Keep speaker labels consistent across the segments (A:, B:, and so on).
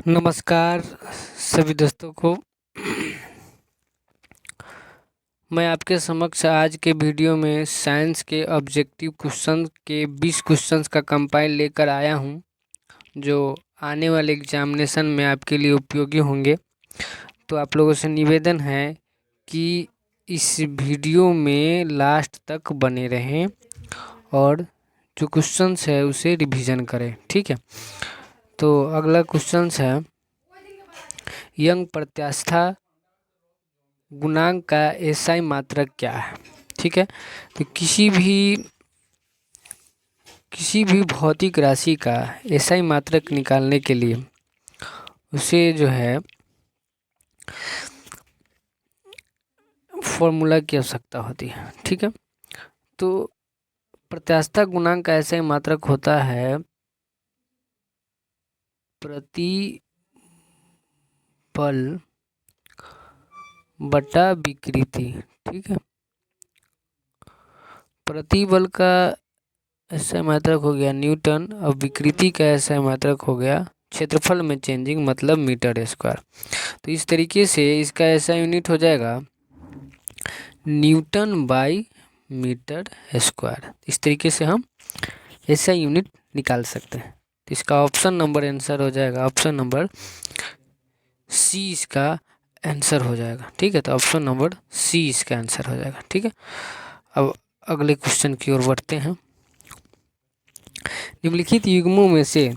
A: नमस्कार सभी दोस्तों को। मैं आपके समक्ष आज के वीडियो में साइंस के ऑब्जेक्टिव क्वेश्चन के 20 क्वेश्चंस का कंपाइल लेकर आया हूं, जो आने वाले एग्जामिनेशन में आपके लिए उपयोगी होंगे। तो आप लोगों से निवेदन है कि इस वीडियो में लास्ट तक बने रहें और जो क्वेश्चंस है उसे रिवीजन करें, ठीक है। तो अगला क्वेश्चंस है, यंग प्रत्यास्था गुणांक का एसआई मात्रक क्या है, ठीक है। तो किसी भी भौतिक राशि का एसआई मात्रक निकालने के लिए उसे जो है फॉर्मूला की आवश्यकता होती है, ठीक है। तो प्रत्यास्था गुणांक का एसआई मात्रक होता है प्रतिबल बटा विकृति, ठीक है। प्रतिबल का एसआई मात्रक हो गया न्यूटन और विकृति का एसआई मात्रक हो गया क्षेत्रफल में चेंजिंग, मतलब मीटर स्क्वायर। तो इस तरीके से इसका एसआई यूनिट हो जाएगा न्यूटन बाई मीटर स्क्वायर। इस तरीके से हम एसआई यूनिट निकाल सकते हैं। तो इसका ऑप्शन नंबर आंसर हो जाएगा, ऑप्शन नंबर सी इसका आंसर हो जाएगा, ठीक है। तो ऑप्शन नंबर सी इसका आंसर हो जाएगा, ठीक है। अब अगले क्वेश्चन की ओर बढ़ते हैं। निम्नलिखित युग्मों में से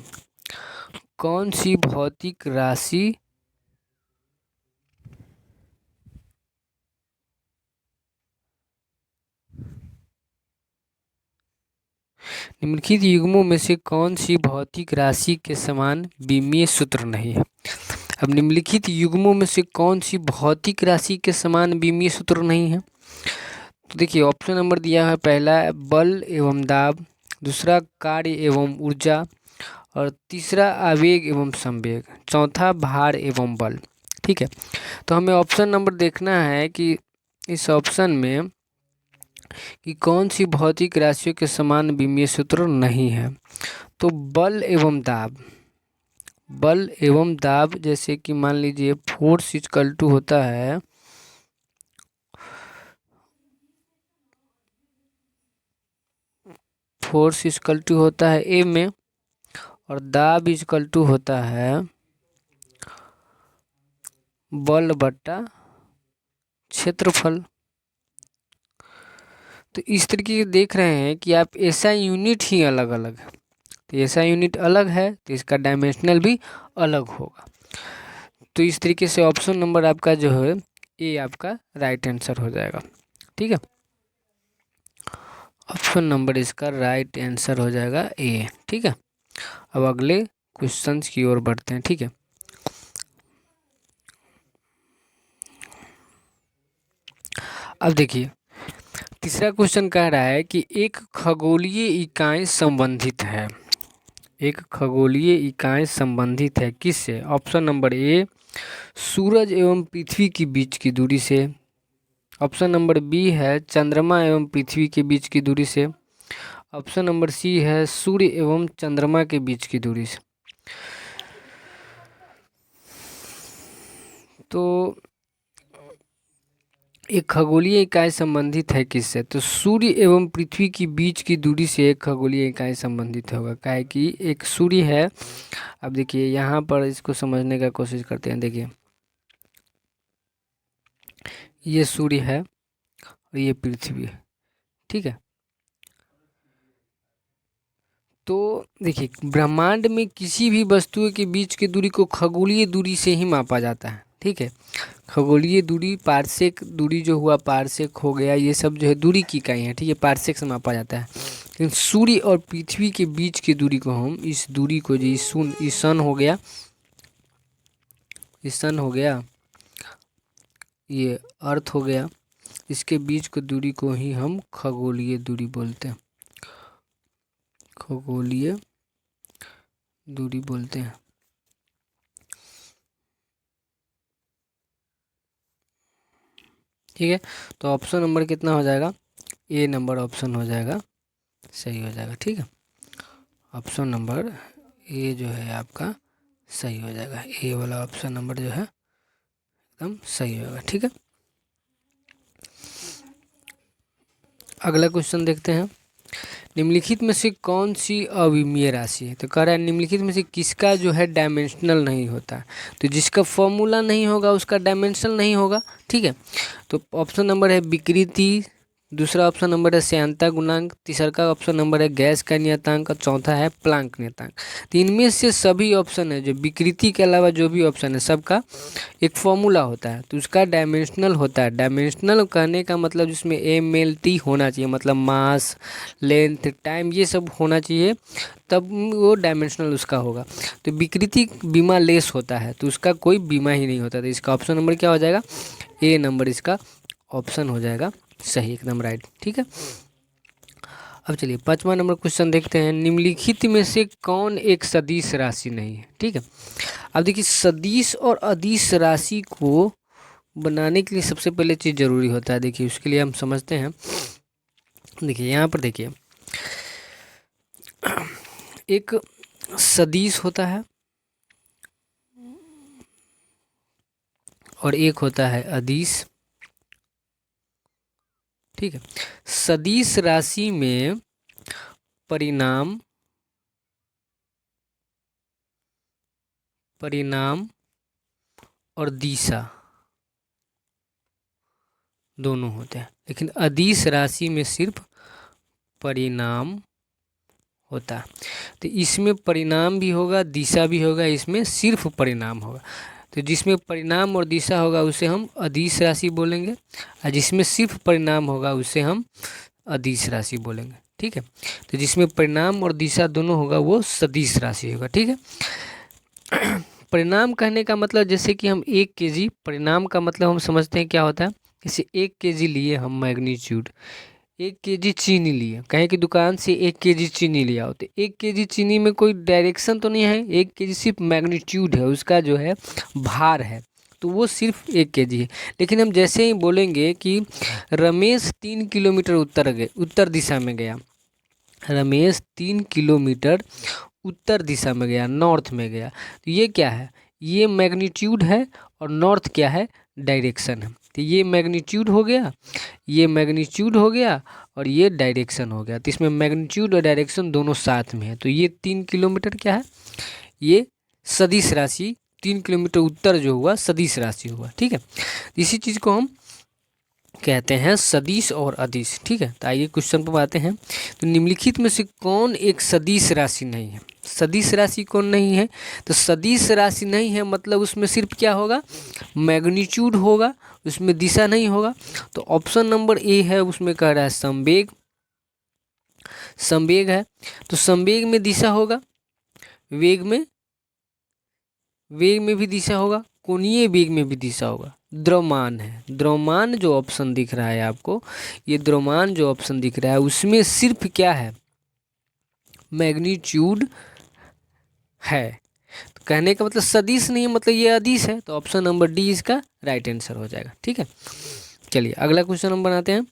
A: कौन सी भौतिक राशि निम्नलिखित युग्मों में से कौन सी भौतिक राशि के समान विमीय सूत्र नहीं है। अब निम्नलिखित युग्मों में से कौन सी भौतिक राशि के समान विमीय सूत्र नहीं है। तो देखिए ऑप्शन नंबर दिया है, पहला बल एवं दाब, दूसरा कार्य एवं ऊर्जा, और तीसरा आवेग एवं संवेग, चौथा भार एवं बल, ठीक है। तो हमें ऑप्शन नंबर देखना है कि इस ऑप्शन में कि कौन सी भौतिक राशियों के समान विमीय सूत्र नहीं है। तो बल एवं दाब, जैसे कि मान लीजिए फोर्स इक्वल टू होता है ए में, और दाब इक्वल टू होता है बल बट्टा क्षेत्रफल। तो इस तरीके से देख रहे हैं कि आप एसआई यूनिट ही अलग अलग है, तो एसआई यूनिट अलग है तो इसका डायमेंशनल भी अलग होगा। तो इस तरीके से ऑप्शन नंबर आपका जो है ए आपका राइट आंसर हो जाएगा, ठीक है। ऑप्शन नंबर इसका राइट आंसर हो जाएगा ए, ठीक है। अब अगले क्वेश्चंस की ओर बढ़ते हैं, ठीक है। अब देखिए तीसरा क्वेश्चन कह रहा है कि एक खगोलीय इकाई संबंधित है किससे। ऑप्शन नंबर ए सूरज एवं पृथ्वी के बीच की दूरी से, ऑप्शन नंबर बी है चंद्रमा एवं पृथ्वी के बीच की दूरी से, ऑप्शन नंबर सी है सूर्य एवं चंद्रमा के बीच की दूरी से। तो एक खगोलीय इकाई संबंधित है किससे, तो सूर्य एवं पृथ्वी की बीच की दूरी से एक खगोलीय इकाई संबंधित होगा। काहे कि एक सूर्य है, अब देखिए यहाँ पर इसको समझने का कोशिश करते हैं। देखिए ये सूर्य है और ये पृथ्वी है, ठीक है। तो देखिए ब्रह्मांड में किसी भी वस्तु के बीच की दूरी को खगोलीय दूरी से ही मापा जाता है, ठीक है। खगोलीय दूरी पारसेक दूरी जो हुआ, पारसेक हो गया, ये सब जो है दूरी की इकाई है, ठीक है, पारसेक से मापा जाता है। लेकिन सूर्य और पृथ्वी के बीच की दूरी को हम इस दूरी को जी सन हो गया, ये अर्थ हो गया, इसके बीच की दूरी को ही हम खगोलीय दूरी बोलते हैं, खगोलीय दूरी बोलते हैं। ठीक है, तो ऑप्शन नंबर कितना हो जाएगा, ए नंबर ऑप्शन हो जाएगा, सही हो जाएगा, ठीक है। ऑप्शन नंबर ए जो है आपका सही हो जाएगा। ए वाला ऑप्शन नंबर जो है एकदम सही होगा। ठीक है, अगला क्वेश्चन देखते हैं। निम्नलिखित में से कौन सी अविमीय राशि है? तो कह रहा है निम्नलिखित में से किसका जो है डायमेंशनल नहीं होता। तो जिसका फॉर्मूला नहीं होगा उसका डायमेंशनल नहीं होगा। ठीक है, तो ऑप्शन नंबर है विकृति, दूसरा ऑप्शन नंबर है श्यानता गुणांक, तीसरा का ऑप्शन नंबर है गैस का नियतांक और चौथा है प्लांक नियतांक। तो इनमें से सभी ऑप्शन है जो विकृति के अलावा जो भी ऑप्शन है सबका एक फॉर्मूला होता है, तो उसका डायमेंशनल होता है। डायमेंशनल कहने का मतलब जिसमें MLT होना चाहिए, मतलब मास, लेंथ, टाइम, ये सब होना चाहिए, तब वो डायमेंशनल उसका होगा। तो विकृति बीमा लेस होता है तो उसका कोई बीमा ही नहीं होता। तो इसका ऑप्शन नंबर क्या हो जाएगा? ए नंबर इसका ऑप्शन हो जाएगा सही, एकदम राइट। ठीक है, अब चलिए 5वां नंबर क्वेश्चन देखते हैं। निम्नलिखित में से कौन एक सदिश राशि नहीं है? ठीक है, अब देखिए सदिश और अदिश राशि को बनाने के लिए सबसे पहले चीज़ जरूरी होता है। देखिए उसके लिए हम समझते हैं। देखिए यहाँ पर देखिए एक सदिश होता है और एक होता है अदिश। ठीक है, सदिश राशि में परिणाम और दिशा दोनों होते हैं, लेकिन अदिश राशि में सिर्फ परिणाम होता है। तो इसमें परिणाम भी होगा, दिशा भी होगा, इसमें सिर्फ परिणाम होगा। तो जिसमें परिणाम और दिशा होगा उसे हम अदिश राशि बोलेंगे, और जिसमें सिर्फ परिणाम होगा उसे हम अदिश राशि बोलेंगे। ठीक है, तो जिसमें परिणाम और दिशा दोनों होगा वो सदिश राशि होगा। ठीक है, परिणाम कहने का मतलब जैसे कि हम 1 kg, परिणाम का मतलब हम समझते हैं क्या होता है। जैसे 1 kg लिए हम मैग्नीट्यूड, 1 kg चीनी लिए, कहें कि दुकान से 1 kg चीनी लिया हो, तो 1 kg चीनी में कोई डायरेक्शन तो नहीं है, 1 kg सिर्फ मैग्नीट्यूड है, उसका जो है भार है, तो वो सिर्फ 1 kg है। लेकिन हम जैसे ही बोलेंगे कि रमेश 3 किलोमीटर उत्तर दिशा में गया, रमेश 3 किलोमीटर उत्तर दिशा में गया, नॉर्थ में गया, तो ये क्या है? ये मैग्नीट्यूड है और नॉर्थ क्या है? डायरेक्शन है। तो ये मैग्नीट्यूड हो गया, ये मैग्नीट्यूड हो गया और ये डायरेक्शन हो गया। तो इसमें मैग्नीट्यूड और डायरेक्शन दोनों साथ में है, तो ये 3 किलोमीटर क्या है? ये सदिश राशि, 3 किलोमीटर उत्तर जो हुआ सदिश राशि हुआ। ठीक है, इसी चीज़ को हम कहते हैं सदिश और अदिश। ठीक है, तो आइए क्वेश्चन पर आते हैं। तो निम्नलिखित में से कौन एक सदिश राशि नहीं है? सदिश राशि कौन नहीं है? तो सदिश राशि नहीं है मतलब उसमें सिर्फ क्या होगा? मैग्नीट्यूड होगा, उसमें दिशा नहीं होगा। तो ऑप्शन नंबर ए है, उसमें कह रहा है संवेग, संवेग है, तो संवेग में दिशा होगा, वेग में भी दिशा होगा, कोणीय वेग में भी दिशा होगा। द्रव्यमान है, द्रव्यमान जो ऑप्शन दिख रहा है आपको, ये द्रव्यमान जो ऑप्शन दिख रहा है उसमें सिर्फ क्या है? मैग्नीट्यूड है। तो कहने का मतलब सदिश नहीं है, मतलब ये अदिश है, तो ऑप्शन नंबर डी इसका राइट आंसर हो जाएगा। ठीक है, चलिए अगला क्वेश्चन हम बनाते हैं।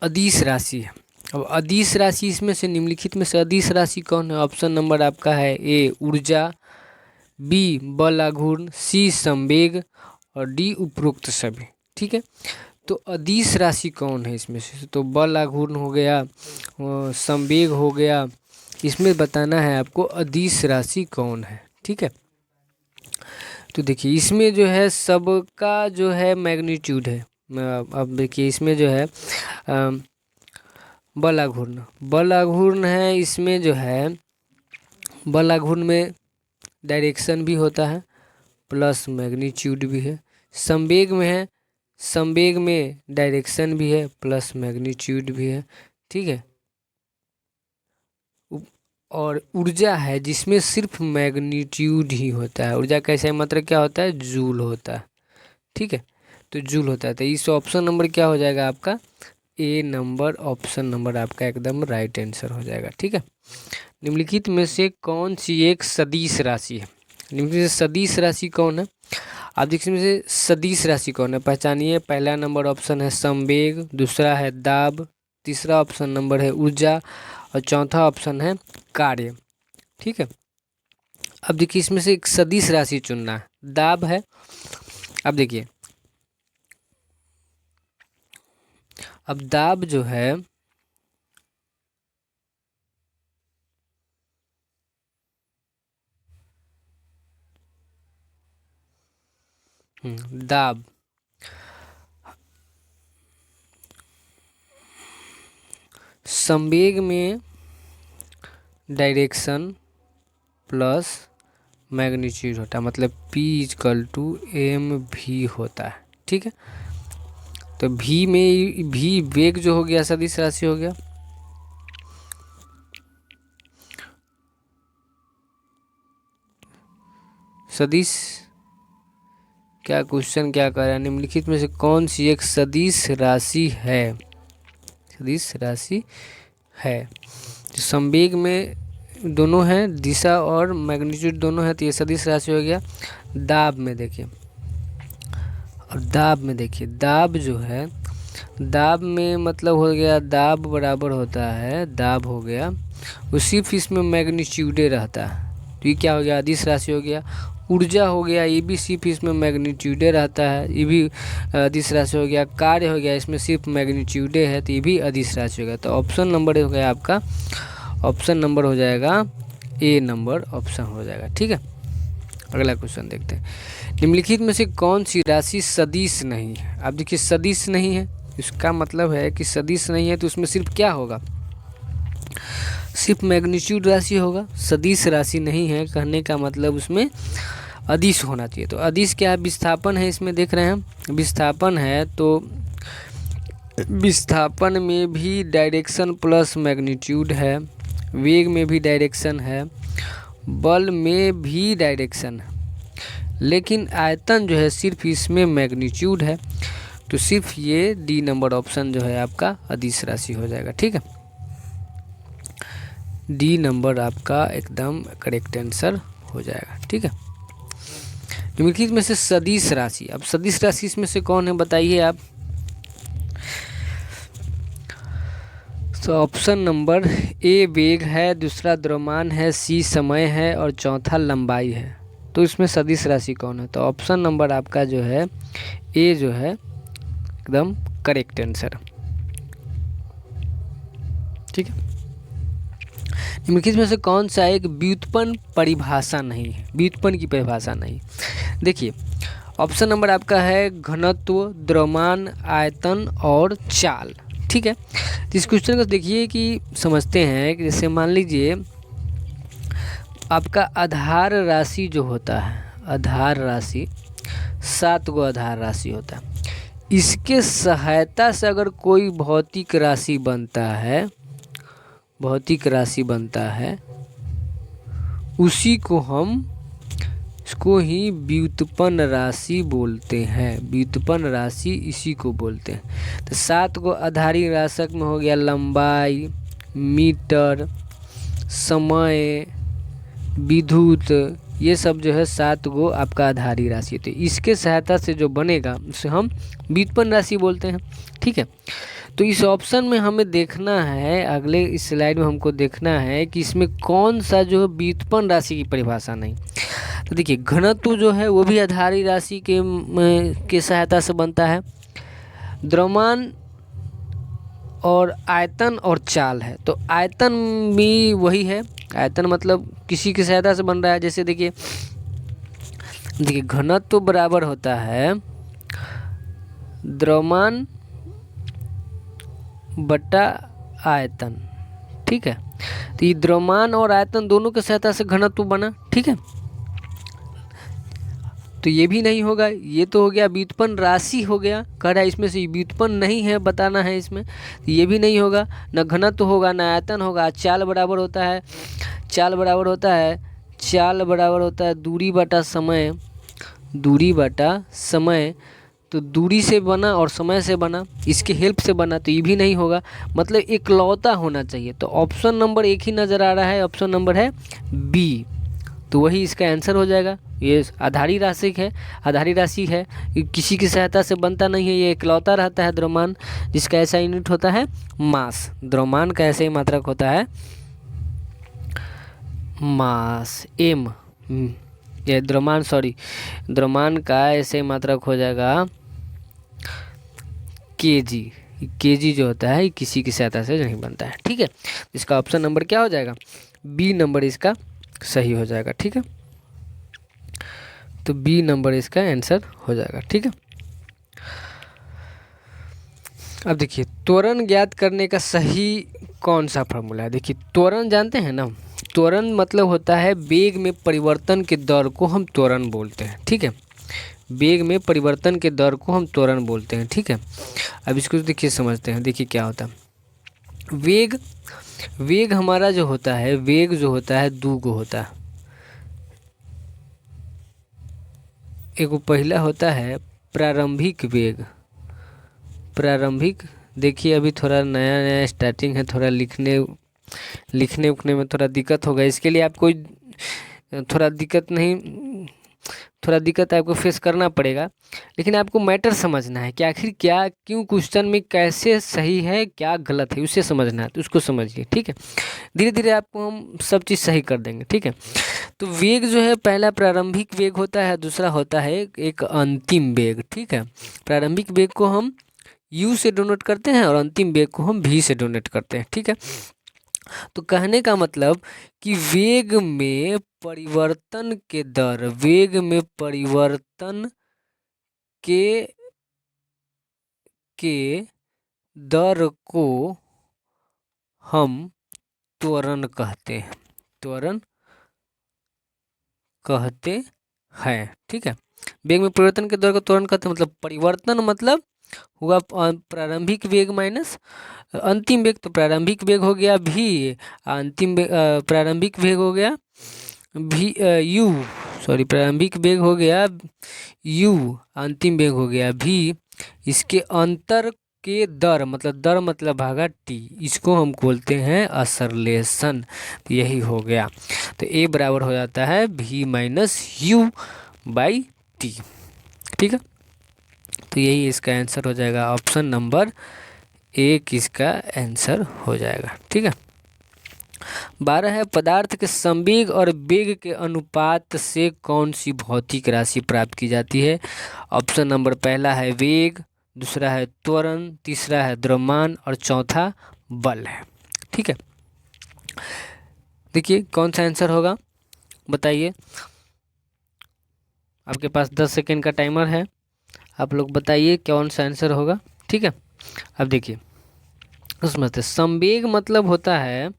A: अदिश राशि है। अब अदिश राशि, इसमें से निम्नलिखित में से अदिश राशि कौन है? ऑप्शन नंबर आपका है ए ऊर्जा, बी बल आघूर्ण, सी संवेग और डी उपरोक्त सभी। ठीक है, तो अदिश राशि कौन है इसमें से? तो बल आघूर्ण हो गया, संवेग हो गया, इसमें बताना है आपको अदिश राशि कौन है। ठीक है, तो देखिए इसमें जो है सबका जो है मैग्नीट्यूड है। अब देखिए इसमें जो है बल आघूर्ण है, इसमें जो है बल आघूर्ण में डायरेक्शन भी होता है प्लस मैग्नीट्यूड भी है। संवेग में है, संवेग में डायरेक्शन भी है प्लस मैग्नीट्यूड भी है। ठीक है, और ऊर्जा है जिसमें सिर्फ मैग्नीट्यूड ही होता है। ऊर्जा कैसे मतलब क्या होता है? जूल होता है। ठीक है, तो जूल होता है, तो इस ऑप्शन नंबर क्या हो जाएगा आपका? ए नंबर ऑप्शन नंबर आपका एकदम राइट आंसर हो जाएगा। ठीक है, निम्नलिखित में से कौन सी एक सदिश राशि है? निम्नलिखित से सदिश राशि कौन है? आप देखिए इसमें से सदिश राशि कौन है, पहचानिए। पहला नंबर ऑप्शन है संवेग, दूसरा है दाब, तीसरा ऑप्शन नंबर है ऊर्जा और चौथा ऑप्शन है कार्य। ठीक है, अब देखिए इसमें से एक सदिश राशि चुनना है, दाब है। अब देखिए अब दाब जो है दाब संवेग में डायरेक्शन प्लस मैग्नीट्यूड होता है, मतलब P=mv होता है। ठीक है, तो v में v वेग जो हो गया सदिश राशि हो गया, सदिश क्या क्वेश्चन क्या कर रहा है, निम्नलिखित में से कौन सी एक सदिश राशि है, सदिश राशि है। तो संवेग में दोनों हैं, दिशा और मैग्नीट्यूड दोनों है, तो ये सदिश राशि हो गया। दाब में देखिए, और दाब में देखिए, दाब जो है, दाब में मतलब हो गया दाब बराबर होता है, दाब हो गया वो सिर्फ इसमें मैग्नीट्यूडे रहता है, तो ये क्या हो गया अदिश राशि हो गया। ऊर्जा हो गया, ये भी सिर्फ इसमें मैग्नीट्यूडे रहता है, ये भी अदिश राशि हो गया। कार्य हो गया, इसमें सिर्फ मैग्नीट्यूडे है, तो ये भी अदिश राशि हो गया। तो ऑप्शन नंबर हो गया आपका, ऑप्शन नंबर हो जाएगा ए नंबर ऑप्शन हो जाएगा। ठीक है, अगला क्वेश्चन देखते हैं, निम्नलिखित में से कौन सी राशि सदिश नहीं है। अब देखिए सदिश नहीं है, इसका मतलब है कि सदिश नहीं है तो उसमें सिर्फ क्या होगा, सिर्फ मैग्नीट्यूड राशि होगा। सदिश राशि नहीं है कहने का मतलब उसमें अदिश होना चाहिए। तो अदिश क्या है, विस्थापन है, इसमें देख रहे हैं विस्थापन है, तो विस्थापन में भी डायरेक्शन प्लस मैग्नीट्यूड है, वेग में भी डायरेक्शन है, बल में भी डायरेक्शन है, लेकिन आयतन जो है सिर्फ इसमें मैग्नीट्यूड है, तो सिर्फ ये डी नंबर ऑप्शन जो है आपका अदिश राशि हो जाएगा। ठीक है, डी नंबर आपका एकदम करेक्ट आंसर हो जाएगा। ठीक है, निम्नलिखित में से सदिश राशि, अब सदिश राशि इसमें से कौन है बताइए आप। तो ऑप्शन नंबर ए वेग है, दूसरा द्रव्यमान है, सी समय है और चौथा लंबाई है। तो इसमें सदिश राशि कौन है, तो ऑप्शन नंबर आपका जो है ए जो है एकदम करेक्ट आंसर। ठीक है, निम्नलिखित में से कौन सा एक व्युत्पन्न परिभाषा नहीं है, व्युत्पन्न की परिभाषा नहीं। देखिए ऑप्शन नंबर आपका है घनत्व, द्रव्यमान, आयतन और चाल। ठीक है, तो इस क्वेश्चन को देखिए कि समझते हैं कि जैसे मान लीजिए आपका आधार राशि जो होता है, आधार राशि 7 गो आधार राशि होता है, इसके सहायता से अगर कोई भौतिक राशि बनता है, भौतिक राशि बनता है, उसी को हम इसको ही व्युत्पन्न राशि बोलते हैं, व्युत्पन्न राशि इसी को बोलते हैं। तो 7 गो आधारी राशक में हो गया लंबाई, मीटर, समय, विद्युत, ये सब जो है 7 गो आपका आधारी राशि। तो इसके सहायता से जो बनेगा उसे हम व्युत्पन्न राशि बोलते हैं। ठीक है, तो इस ऑप्शन में हमें देखना है, अगले इस स्लाइड में हमको देखना है कि इसमें कौन सा जो है व्युत्पन्न राशि की परिभाषा नहीं। तो देखिए घनत्व जो है वो भी आधारी राशि के सहायता से बनता है, द्रव्यमान और आयतन और चाल है, तो आयतन भी वही है, आयतन मतलब किसी की सहायता से बन रहा है। जैसे देखिए घनत्व बराबर होता है द्रव्यमान बटा आयतन। ठीक है, तो ये द्रव्यमान और आयतन दोनों की सहायता से घनत्व बना। ठीक है, तो ये भी नहीं होगा, ये तो हो गया व्युत्पन्न राशि हो गया, कह रहा है इसमें से व्युत्पन्न नहीं है बताना है इसमें, तो ये भी नहीं होगा, न घनत्व होगा न आयतन होगा। चाल बराबर होता है, चाल बराबर होता है, चाल बराबर होता है दूरी बटा समय, दूरी बटा समय, तो दूरी से बना और समय से बना, इसके हेल्प से बना, तो ये भी नहीं होगा, मतलब इकलौता होना चाहिए। तो ऑप्शन नंबर एक ही नज़र आ रहा है, ऑप्शन नंबर है बी, तो वही इसका आंसर हो जाएगा। ये आधारी राशि है, आधारी राशि है, किसी की सहायता से बनता नहीं है, ये इकलौता रहता है द्रव्यमान, जिसका ऐसा यूनिट होता है मास। द्रव्यमान का ऐसे ही मात्रक होता है मास, एम, ये द्रव्यमान, सॉरी, द्रव्यमान का ऐसे मात्रक हो जाएगा केजी। केजी जो होता है किसी की सहायता से नहीं बनता है, ठीक है। इसका ऑप्शन नंबर क्या हो जाएगा, बी नंबर इसका सही हो जाएगा, ठीक है। तो बी नंबर इसका आंसर हो जाएगा, ठीक है। अब देखिए त्वरण ज्ञात करने का सही कौन सा फॉर्मूला है। देखिए त्वरण जानते हैं ना, त्वरण मतलब होता है वेग में परिवर्तन के दर को हम त्वरण बोलते हैं, ठीक है। वेग में परिवर्तन के दर को हम त्वरण बोलते हैं, ठीक है। अब इसको देखिए समझते हैं। देखिए क्या होता है वेग। वेग हमारा जो होता है, वेग जो होता है दो गो होता है। एक पहला होता है प्रारंभिक वेग। प्रारंभिक, देखिए अभी थोड़ा नया नया स्टार्टिंग है, थोड़ा लिखने उखने में थोड़ा दिक्कत होगा। इसके लिए आपको थोड़ा दिक्कत आपको फेस करना पड़ेगा, लेकिन आपको मैटर समझना है कि आखिर क्या, क्यों क्वेश्चन में कैसे सही है क्या गलत है, उसे समझना है, तो उसको समझिए, ठीक है। धीरे धीरे आपको हम सब चीज़ सही कर देंगे, ठीक है। तो वेग जो है, पहला प्रारंभिक वेग होता है, दूसरा होता है एक अंतिम वेग, ठीक है। प्रारंभिक वेग को हम u से डोनेट करते हैं और अंतिम वेग को हम v से डोनेट करते हैं, ठीक है। तो कहने का मतलब कि वेग में परिवर्तन के दर, वेग में परिवर्तन के दर को हम त्वरण कहते हैं, त्वरण कहते हैं, ठीक है। वेग में परिवर्तन के दर को त्वरण कहते हैं, मतलब परिवर्तन मतलब हुआ प्रारंभिक वेग माइनस अंतिम वेग। तो प्रारंभिक वेग हो गया v, अंतिम प्रारंभिक वेग हो गया v u, सॉरी, प्रारंभिक वेग हो गया u, अंतिम वेग हो गया v। इसके अंतर के दर मतलब भागा t, इसको हम बोलते हैं असरलेशन। तो यही हो गया। तो a बराबर हो जाता है v minus u by T, ठीक है। तो यही इसका आंसर हो जाएगा, ऑप्शन नंबर एक इसका आंसर हो जाएगा, ठीक है। 12 है, पदार्थ के संवेग और वेग के अनुपात से कौन सी भौतिक राशि प्राप्त की जाती है। ऑप्शन नंबर पहला है वेग, दूसरा है त्वरण, तीसरा है द्रव्यमान और चौथा बल है, ठीक है। देखिए कौन सा आंसर होगा, बताइए। आपके पास 10 सेकेंड का टाइमर है, आप लोग बताइए कौन सा आंसर होगा, ठीक है। अब देखिए उसमें से संवेग मतलब होता है,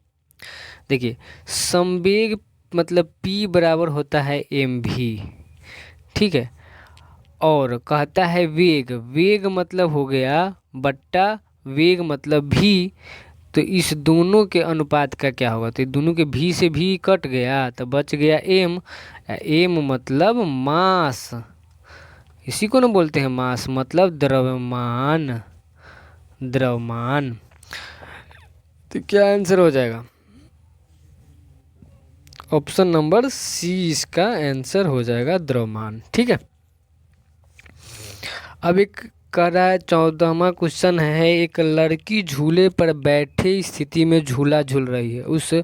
A: देखिए संवेग मतलब P बराबर होता है mv, ठीक है। और कहता है वेग, वेग मतलब हो गया बट्टा वेग मतलब v। तो इस दोनों के अनुपात का क्या होगा, तो दोनों के v से v कट गया तो बच गया m। m मतलब मास, इसी को ना बोलते हैं मास, मतलब द्रव्यमान, द्रव्यमान। तो क्या आंसर हो जाएगा, ऑप्शन नंबर सी इसका आंसर हो जाएगा, द्रव्यमान, ठीक है। अब एक कह रहा है 14वां क्वेश्चन है, एक लड़की झूले पर बैठे स्थिति में झूला झूल रही है, उस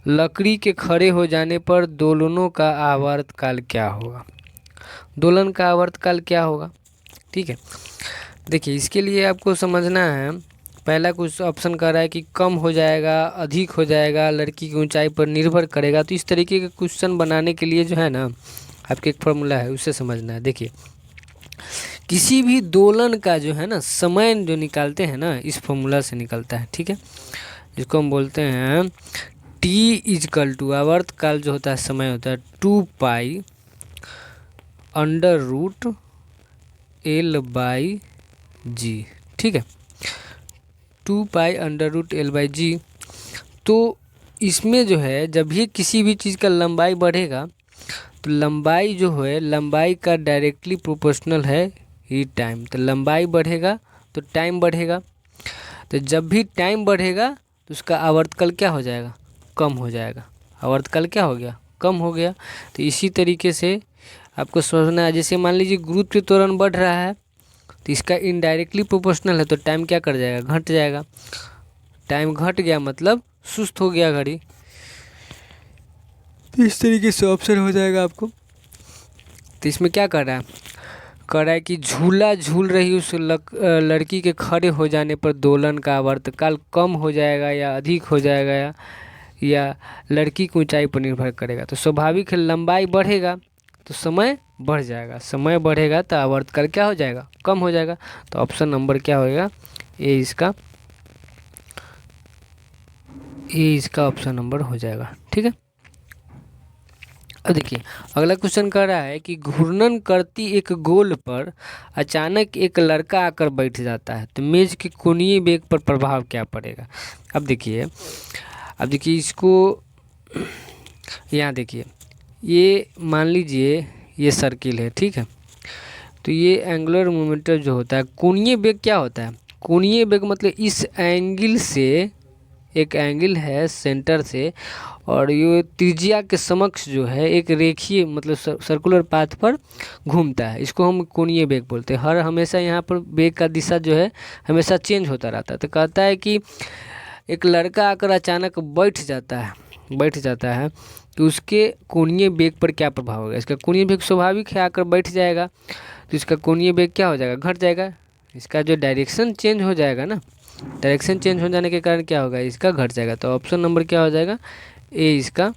A: लकड़ी के खड़े हो जाने पर दोलनों का आवर्तकाल क्या होगा। दोलन का आवर्तकाल क्या होगा, ठीक है। देखिए इसके लिए आपको समझना है, पहला कुछ ऑप्शन कह रहा है कि कम हो जाएगा, अधिक हो जाएगा, लड़की की ऊंचाई पर निर्भर करेगा। तो इस तरीके के क्वेश्चन बनाने के लिए जो है ना, आपके एक फॉर्मूला है, उसे समझना है। देखिए किसी भी दोलन का जो है ना समय जो निकालते हैं ना, इस फॉर्मूला से निकलता है, ठीक है। जिसको हम बोलते हैं t इजकल टू, आवर्तकाल जो होता है समय होता है 2 pi under root l by g, ठीक है। 2 pi under root l by g. तो इसमें जो है जब भी किसी भी चीज़ का लंबाई बढ़ेगा तो लंबाई जो है, लंबाई का डायरेक्टली प्रोपोर्शनल है ही टाइम। तो लंबाई बढ़ेगा तो टाइम बढ़ेगा, तो जब भी टाइम बढ़ेगा तो उसका आवर्तकाल क्या हो जाएगा, कम हो जाएगा। आवर्तकाल क्या हो गया, कम हो गया। तो इसी तरीके से आपको समझना है, जैसे मान लीजिए गुरुत्व त्वरण बढ़ रहा है तो इसका इनडायरेक्टली प्रोपोर्शनल है, तो टाइम क्या कर जाएगा, घट जाएगा। टाइम घट गया मतलब सुस्त हो गया घड़ी। तो इस तरीके से ऑप्शन हो जाएगा आपको। तो इसमें क्या कर रहा है कि झूला झूल रही उस लड़की के खड़े हो जाने पर दोलन का आवर्तकाल कम हो जाएगा या अधिक हो जाएगा या लड़की की ऊंचाई पर निर्भर करेगा। तो स्वाभाविक है, लंबाई बढ़ेगा तो समय बढ़ जाएगा, समय बढ़ेगा तो आवर्तकाल क्या हो जाएगा, कम हो जाएगा। तो ऑप्शन नंबर क्या होएगा, ये इसका ऑप्शन नंबर हो जाएगा। ठीक है, अब देखिए अगला क्वेश्चन कह रहा है कि घूर्णन करती एक गोल पर अचानक एक लड़का आकर बैठ जाता है तो मेज के कोणीय वेग पर प्रभाव क्या पड़ेगा। अब देखिए इसको यहाँ देखिए, ये मान लीजिए ये सर्किल है, ठीक है। तो ये एंगुलर मोमेंटम जो होता है, कोणीय वेग क्या होता है, कोणीय वेग मतलब इस एंगल से, एक एंगल है सेंटर से और ये त्रिज्या के समक्ष जो है एक रेखीय मतलब सर्कुलर पाथ पर घूमता है, इसको हम कोणीय वेग बोलते हैं। हमेशा यहाँ पर वेग का दिशा जो है हमेशा चेंज होता रहता है। तो कहता है कि एक लड़का आकर अचानक बैठ जाता है तो उसके कोणीय वेग पर क्या प्रभाव होगा। इसका कोणीय वेग स्वाभाविक है, आकर बैठ जाएगा तो इसका कोणीय वेग क्या हो जाएगा, घट जाएगा। इसका जो डायरेक्शन चेंज हो जाएगा ना, डायरेक्शन चेंज हो जाने के कारण क्या होगा, इसका घट जाएगा। तो ऑप्शन नंबर क्या हो जाएगा, ए इसका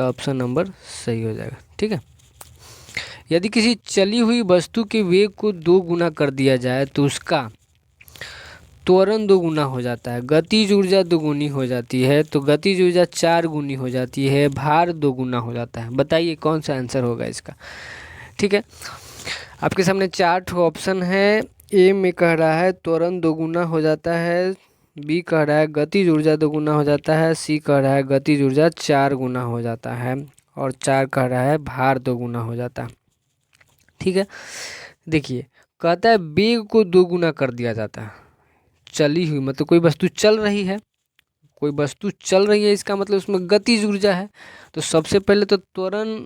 A: ऑप्शन नंबर सही हो जाएगा। ठीक है, यदि किसी चली हुई वस्तु के वेग को 2 गुना कर दिया जाए तो उसका त्वरण 2 गुना हो जाता है, गतिज ऊर्जा 2 गुनी हो जाती है, तो गतिज ऊर्जा 4 गुनी हो जाती है, भार 2 गुना हो जाता है। बताइए कौन सा आंसर होगा इसका। ठीक है, आपके सामने 4 ऑप्शन है। ए में कह रहा है त्वरण 2 गुना हो जाता है, बी कह रहा है गतिज ऊर्जा 2 गुना हो जाता है, सी कह रहा है गतिज ऊर्जा 4 गुना हो जाता है और 4 कह रहा है भार 2 गुना हो जाता है। ठीक है, देखिए कहता है वेग को 2 गुना कर दिया जाता है, चली हुई मतलब कोई वस्तु चल रही है, इसका मतलब उसमें गतिज ऊर्जा है। तो सबसे पहले तो त्वरण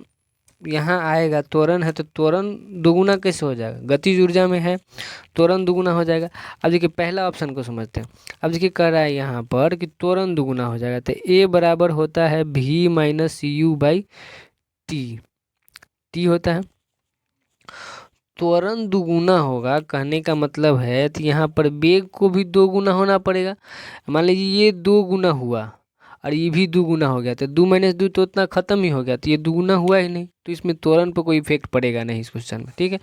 A: यहाँ आएगा, त्वरण है तो त्वरण 2 गुना कैसे हो जाएगा, गतिज ऊर्जा में है, त्वरण 2 गुना हो जाएगा। अब देखिए पहला ऑप्शन को समझते हैं। अब देखिए कह रहा है यहाँ पर कि त्वरण 2 गुना हो जाएगा, तो ए बराबर होता है v minus you by T होता है। त्वरण 2 गुना होगा कहने का मतलब है तो यहाँ पर वेग को भी 2 गुना होना पड़ेगा। मान लीजिए ये 2 गुना हुआ और ये भी 2 गुना हो गया, तो 2 माइनस 2 तो उतना खत्म ही हो गया, तो ये 2 गुना हुआ ही नहीं, तो इसमें त्वरण पर कोई इफेक्ट पड़ेगा नहीं इस क्वेश्चन में। ठीक है,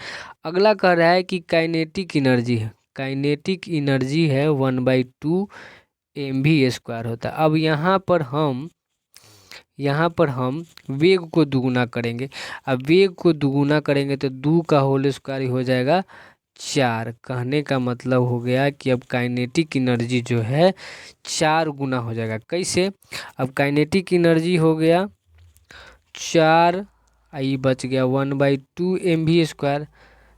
A: अगला कह रहा है कि काइनेटिक एनर्जी है, 1/2 mv² होता है। अब यहाँ पर हम वेग को दुगुना करेंगे। अब वेग को दुगुना करेंगे तो 2 का होल स्क्वायर हो जाएगा 4। कहने का मतलब हो गया कि अब काइनेटिक एनर्जी जो है 4 गुना हो जाएगा। कैसे, अब काइनेटिक एनर्जी हो गया 4, आई बच गया 1/2 mv²।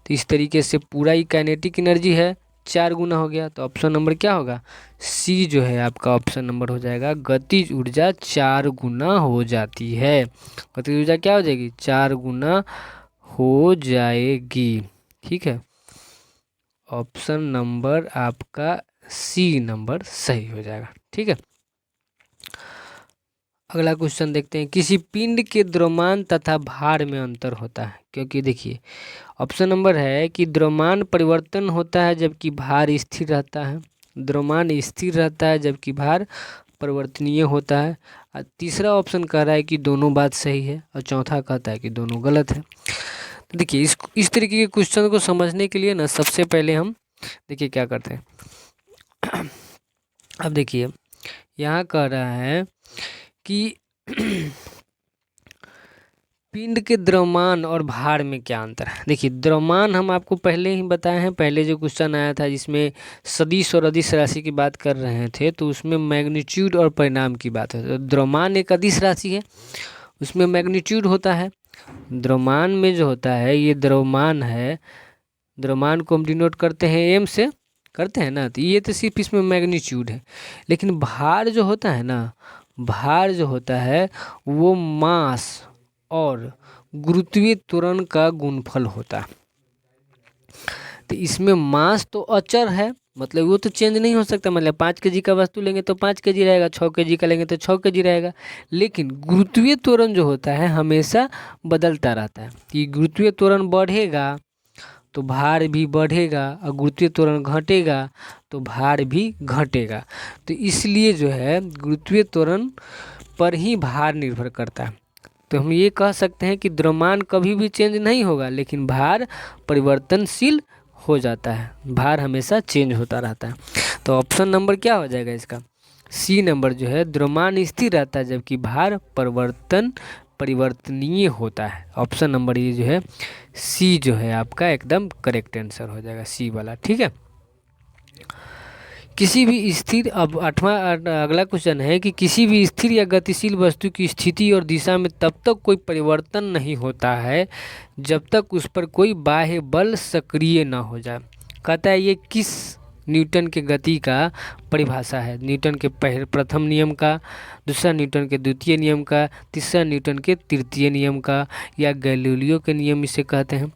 A: तो इस तरीके से पूरा ही काइनेटिक एनर्जी है 4 गुना हो गया। तो ऑप्शन नंबर क्या होगा, सी जो है आपका ऑप्शन नंबर हो जाएगा, गतिज ऊर्जा 4 गुना हो जाती है। गतिज ऊर्जा क्या हो जाएगी, 4 गुना हो जाएगी। ठीक है, ऑप्शन नंबर आपका सी नंबर सही हो जाएगा। ठीक है, अगला क्वेश्चन देखते हैं। किसी पिंड के द्रव्यमान तथा भार में अंतर होता है, क्योंकि देखिए ऑप्शन नंबर है कि द्रव्यमान परिवर्तन होता है जबकि भार स्थिर रहता है, द्रव्यमान स्थिर रहता है जबकि भार परिवर्तनीय होता है। और तीसरा ऑप्शन कह रहा है कि दोनों बात सही है और चौथा कहता है कि दोनों गलत है। तो देखिए इस तरीके के क्वेश्चन को समझने के लिए ना सबसे पहले हम देखिए क्या करते हैं। अब देखिए यहाँ कह रहा है कि पिंड के द्रव्यमान और भार में क्या अंतर है। देखिए द्रव्यमान हम आपको पहले ही बताए हैं, पहले जो क्वेश्चन आया था जिसमें सदिश और अदिश राशि की बात कर रहे थे तो उसमें मैग्नीट्यूड और परिमाण की बात है। तो द्रव्यमान एक अदिश राशि है, उसमें मैग्नीट्यूड होता है। द्रव्यमान में जो होता है ये द्रव्यमान है, द्रव्यमान को हम डिनोट करते हैं एम से, करते हैं ना, तो ये तो सिर्फ इसमें मैग्नीट्यूड है। लेकिन भार जो होता है ना, भार जो होता है वो मास और गुरुत्वीय त्वरण का गुणफल होता है। तो इसमें मास तो अचर है मतलब वो तो चेंज नहीं हो सकता। मतलब 5 kg का वस्तु लेंगे तो 5 kg रहेगा, 6 kg का लेंगे तो 6 kg रहेगा। लेकिन गुरुत्वीय त्वरण जो होता है हमेशा बदलता रहता है कि गुरुत्वीय त्वरण बढ़ेगा तो भार भी बढ़ेगा और गुरुत्वीय त्वरण घटेगा तो भार भी घटेगा। तो इसलिए जो है गुरुत्वीय त्वरण पर ही भार निर्भर करता है। तो हम ये कह सकते हैं कि द्रव्यमान कभी भी चेंज नहीं होगा, लेकिन भार परिवर्तनशील हो जाता है, भार हमेशा चेंज होता रहता है। तो ऑप्शन नंबर क्या हो जाएगा इसका? सी नंबर जो है, द्रव्यमान स्थिर रहता है जबकि भार परिवर्तनीय होता है। ऑप्शन नंबर ये जो है सी जो है आपका एकदम करेक्ट आंसर हो जाएगा, सी वाला। ठीक है, किसी भी स्थिर, अब 8वां अगला क्वेश्चन है कि किसी भी स्थिर या गतिशील वस्तु की स्थिति और दिशा में तब तक कोई परिवर्तन नहीं होता है जब तक उस पर कोई बाह्य बल सक्रिय न हो जाए। कहता है ये किस न्यूटन के गति का परिभाषा है? न्यूटन के प्रथम नियम का, दूसरा न्यूटन के द्वितीय नियम का, तीसरा न्यूटन के तृतीय नियम का, या गैलीलियो के नियम इसे कहते हैं।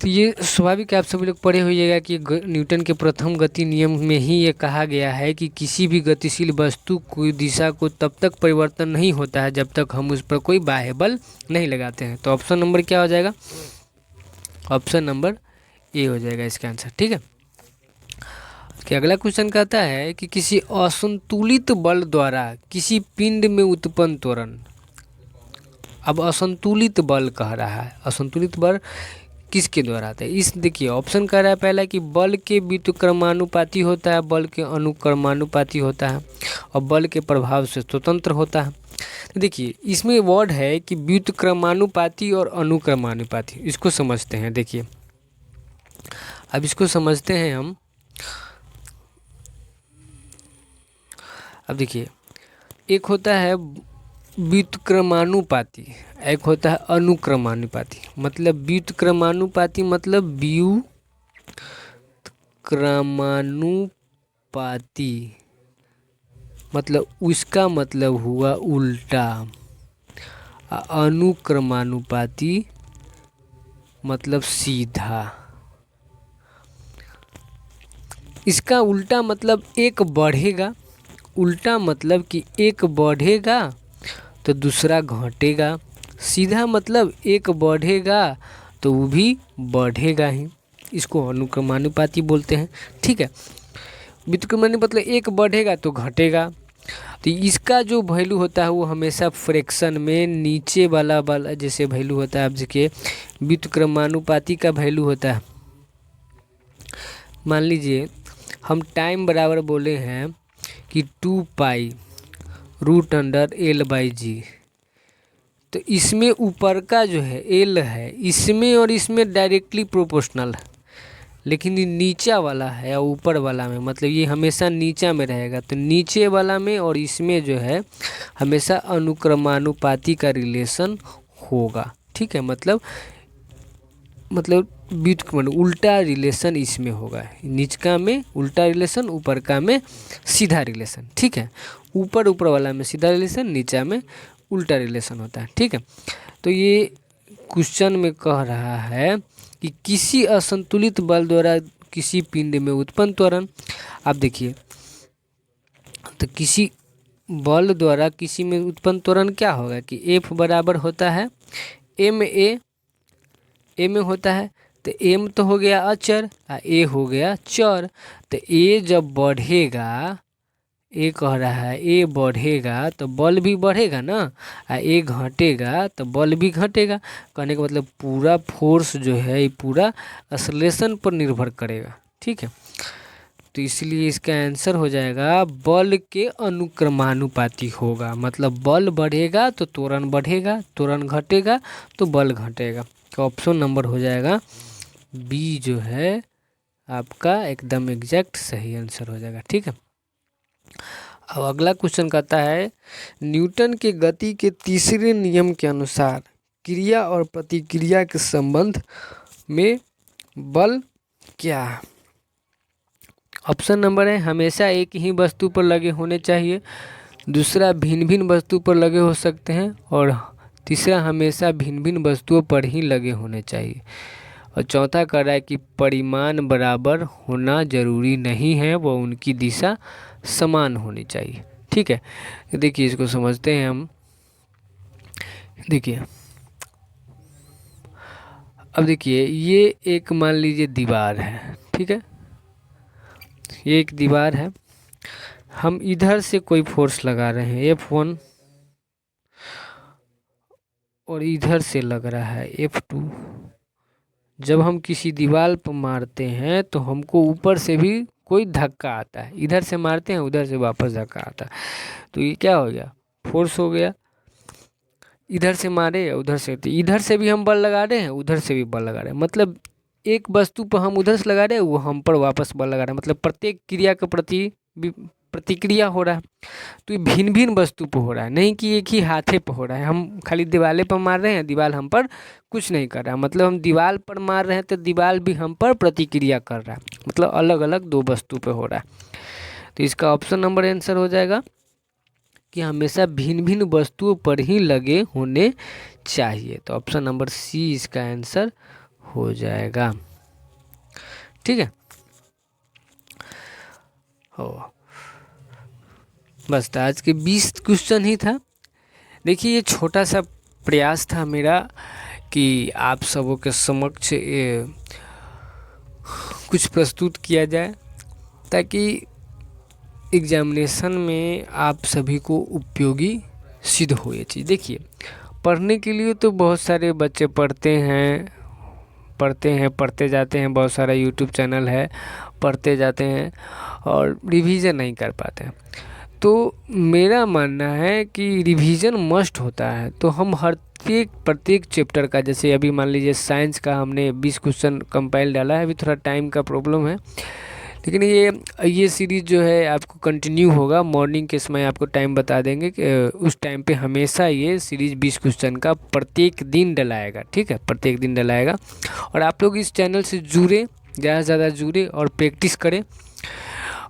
A: तो ये स्वाभाविक आप सभी लोग पढ़े होइएगा कि न्यूटन के प्रथम गति नियम में ही ये कहा गया है कि किसी भी गतिशील वस्तु की दिशा को तब तक परिवर्तन नहीं होता है जब तक हम उस पर कोई बाह्य बल नहीं लगाते हैं। तो ऑप्शन नंबर क्या हो जाएगा? ऑप्शन नंबर ए हो जाएगा इसका आंसर। ठीक है, कि अगला क्वेश्चन कहता है कि किसी असंतुलित बल द्वारा किसी पिंड में उत्पन्न त्वरण। अब असंतुलित बल कह रहा है, असंतुलित बल किसके द्वारा आता है? इस देखिए ऑप्शन कह रहा है पहला कि बल के व्युत्क्रमानुपाती होता है, बल के अनुक्रमानुपाती होता है और बल के प्रभाव से स्वतंत्र होता है। तो देखिए इसमें वर्ड है कि व्युत्क्रमानुपाती और अनुक्रमानुपाती, इसको समझते हैं। देखिए अब इसको समझते हैं हम। अब देखिए एक होता है व्युत्क्रमानुपाती, एक होता है अनुक्रमानुपाती। मतलब व्युत्क्रमानुपाती मतलब व्युत्क्रमानुपाती मतलब उसका मतलब हुआ उल्टा, अनुक्रमानुपाती मतलब सीधा। इसका उल्टा मतलब एक बढ़ेगा, उल्टा मतलब कि एक बढ़ेगा तो दूसरा घटेगा, सीधा मतलब एक बढ़ेगा तो वो भी बढ़ेगा ही, इसको अनुक्रमानुपाती बोलते हैं। ठीक है, व्युत्क्रमानुपाती मतलब एक बढ़ेगा तो घटेगा। तो इसका जो वैल्यू होता है वो हमेशा फ्रैक्शन में नीचे वाला जैसे वैल्यू होता है। अब देखिए व्युत्क्रमानुपाती का वैल्यू होता है, मान लीजिए हम टाइम बराबर बोले हैं कि 2π√L/g। तो इसमें ऊपर का जो है L है, इसमें और इसमें डायरेक्टली प्रोपोर्शनल है, लेकिन ये नीचा वाला है और ऊपर वाला में, मतलब ये हमेशा नीचा में रहेगा। तो नीचे वाला में और इसमें जो है हमेशा अनुक्रमानुपाती का रिलेशन होगा। ठीक है, मतलब व्युत्क्रम उल्टा रिलेशन इसमें होगा, नीचका में उल्टा रिलेशन, ऊपर का में सीधा रिलेशन। ठीक है, ऊपर वाला में सीधा रिलेशन, नीचा में उल्टा रिलेशन होता है। ठीक है, तो ये क्वेश्चन में कह रहा है कि किसी असंतुलित बल द्वारा किसी पिंड में उत्पन्न त्वरण। आप देखिए तो किसी बल द्वारा किसी में उत्पन्न त्वरण क्या होगा कि F बराबर होता है ma, ए में होता है। तो m तो हो गया अचर और a हो गया चर। तो a जब बढ़ेगा, ए कह रहा है ए बढ़ेगा तो बल भी बढ़ेगा ना, और ए घटेगा तो बल भी घटेगा। कहने का मतलब पूरा फोर्स जो है ये पूरा एक्सेलरेशन पर निर्भर करेगा। ठीक है, तो इसलिए इसका आंसर हो जाएगा बल के अनुक्रमानुपाती होगा। मतलब बल बढ़ेगा तो त्वरण बढ़ेगा, त्वरण घटेगा तो बल घटेगा। तो ऑप्शन नंबर हो जाएगा बी जो है आपका एकदम एग्जैक्ट सही आंसर हो जाएगा। ठीक है, अब अगला क्वेश्चन कहता है न्यूटन के गति के तीसरे नियम के अनुसार क्रिया और प्रतिक्रिया के संबंध में बल क्या है? ऑप्शन नंबर है हमेशा एक ही वस्तु पर लगे होने चाहिए, दूसरा भिन्न भिन्न वस्तु पर लगे हो सकते हैं, और तीसरा हमेशा भिन्न भिन्न वस्तुओं पर ही लगे होने चाहिए। और चौथा कह रहा है कि परिमाण बराबर होना जरूरी नहीं है, वो उनकी दिशा समान होनी चाहिए। ठीक है, देखिए इसको समझते हैं हम। देखिए अब देखिए ये एक मान लीजिए दीवार है, ठीक है, ये एक दीवार है, हम इधर से कोई फोर्स लगा रहे हैं F1 और इधर से लग रहा है F2। जब हम किसी दीवार पर मारते हैं तो हमको ऊपर से भी कोई धक्का आता है, इधर से मारते हैं उधर से वापस धक्का आता है, तो ये क्या हो गया, फोर्स हो गया। इधर से मारे उधर से, तो इधर से भी हम बल लगा रहे हैं उधर से भी बल लगा रहे हैं, मतलब एक वस्तु पर हम उधर से लगा रहे हैं वो हम पर वापस बल लगा रहे हैं, मतलब प्रत्येक क्रिया के प्रति प्रतिक्रिया हो रहा है। तो ये भिन्न भिन्न वस्तु पर हो रहा है, नहीं कि एक ही हाथे पर हो रहा है। हम खाली दीवाले पर मार रहे हैं, दीवार हम पर कुछ नहीं कर रहा है, मतलब हम दीवार पर मार रहे हैं तो दीवार भी हम पर प्रतिक्रिया कर रहा है, मतलब अलग अलग दो वस्तु पे हो रहा है। तो इसका ऑप्शन नंबर आंसर हो जाएगा कि हमेशा भिन्न भिन्न वस्तुओं पर ही लगे होने चाहिए। तो ऑप्शन नंबर सी इसका आंसर हो जाएगा। ठीक है, हो बस तो आज के 20 क्वेश्चन ही था। देखिए ये छोटा सा प्रयास था मेरा कि आप सबों के समक्ष कुछ प्रस्तुत किया जाए ताकि एग्जामिनेशन में आप सभी को उपयोगी सिद्ध हो ये चीज़। देखिए पढ़ने के लिए तो बहुत सारे बच्चे पढ़ते जाते हैं, बहुत सारा यूट्यूब चैनल है, पढ़ते जाते हैं और रिवीजन नहीं कर पाते हैं। तो मेरा मानना है कि रिवीजन मस्ट होता है। तो हम प्रत्येक चैप्टर का, जैसे अभी मान लीजिए साइंस का हमने 20 क्वेश्चन कंपाइल डाला है, अभी थोड़ा टाइम का प्रॉब्लम है, लेकिन ये सीरीज़ जो है आपको कंटिन्यू होगा। मॉर्निंग के समय आपको टाइम बता देंगे कि उस टाइम पे हमेशा ये सीरीज़ 20 क्वेश्चन का प्रत्येक दिन डलाएगा। ठीक है, प्रत्येक दिन डलाएगा और आप लोग इस चैनल से जुड़े, ज़्यादा से ज़्यादा जुड़े और प्रैक्टिस करें।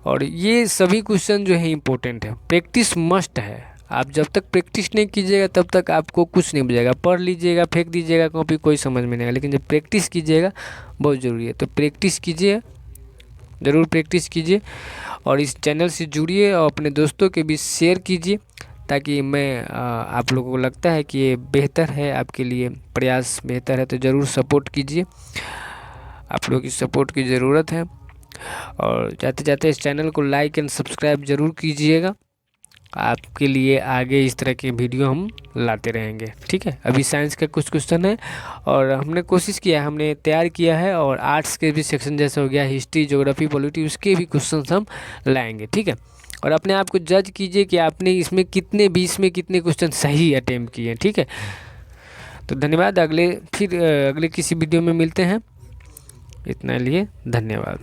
A: और ये सभी क्वेश्चन जो है इम्पोर्टेंट है, प्रैक्टिस मस्ट है। आप जब तक प्रैक्टिस नहीं कीजिएगा तब तक आपको कुछ नहीं बुझेगा। पढ़ लीजिएगा, फेंक दीजिएगा कॉपी, कोई समझ में नहीं आएगा, लेकिन जब प्रैक्टिस कीजिएगा बहुत ज़रूरी है। तो प्रैक्टिस कीजिए, ज़रूर प्रैक्टिस कीजिए और इस चैनल से जुड़िए और अपने दोस्तों के बीच शेयर कीजिए ताकि आप लोगों को लगता है कि ये बेहतर है आपके लिए, प्रयास बेहतर है, तो ज़रूर सपोर्ट कीजिए। आप लोगों की सपोर्ट की ज़रूरत है। और जाते जाते इस चैनल को लाइक एंड सब्सक्राइब ज़रूर कीजिएगा, आपके लिए आगे इस तरह के वीडियो हम लाते रहेंगे। ठीक है, अभी साइंस का कुछ क्वेश्चन है और हमने कोशिश किया, हमने तैयार किया है, और आर्ट्स के भी सेक्शन जैसे हो गया, हिस्ट्री, ज्योग्राफी, पॉलिटी, उसके भी क्वेश्चन हम लाएंगे। ठीक है, और अपने आप को जज कीजिए कि आपने इसमें कितने 20 में कितने क्वेश्चन सही अटेम्प्ट किए हैं। ठीक है, तो धन्यवाद। अगले किसी वीडियो में मिलते हैं। इतना लिए धन्यवाद।